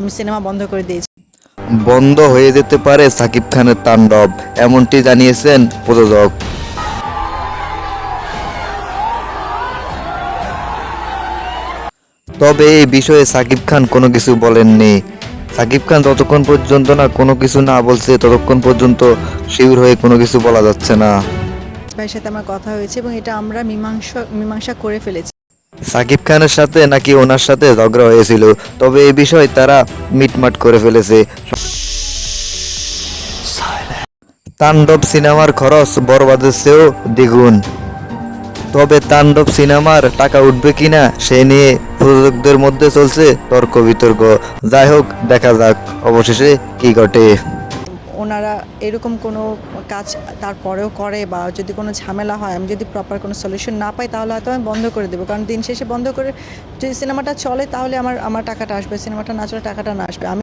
আমি সিনেমা বন্ধ করে দিয়েছি। বন্ধ হয়ে যেতে পারে সাকিব খানের তাণ্ডব, এমনটি জানিয়েছেন প্রযোজক। তবে এই বিষয়ে সাকিব খান কোনো কিছু বলেননি। সাকিব খান যতক্ষণ পর্যন্ত না কোনো কিছু না বলছে ততক্ষণ পর্যন্ত শিওর হয়ে কোনো কিছু বলা যাচ্ছে না। ভাইয়ের সাথে আমার কথা হয়েছে এবং এটা আমরা মীমাংসা করে ফেলেছি। সাকিব খানের সাথে নাকি ওনার সাথে ঝগড়া হয়েছিল, তবে এই বিষয় তারা মিটমাট করে ফেলেছে। তাণ্ডব সিনেমার খরচ বরবাদের চেয়েও দ্বিগুণ। তবে তাণ্ডব সিনেমার টাকা উঠবে কিনা সে নিয়ে প্রযোজকদের মধ্যে চলছে তর্ক বিতর্ক। যাই হোক, দেখা যাক অবশেষে কি ঘটে। ওনারা এরকম কোনো কাজ তারপরেও করে বা যদি কোনো ঝামেলা হয়, আমি যদি প্রপার কোনো সলিউশন না পাই তাহলে হয়তো আমি বন্ধ করে দেবো। কারণ দিন শেষে বন্ধ করে যদি সিনেমাটা চলে তাহলে আমার টাকাটা আসবে, সিনেমাটা না চলে টাকাটা না আসবে। আমি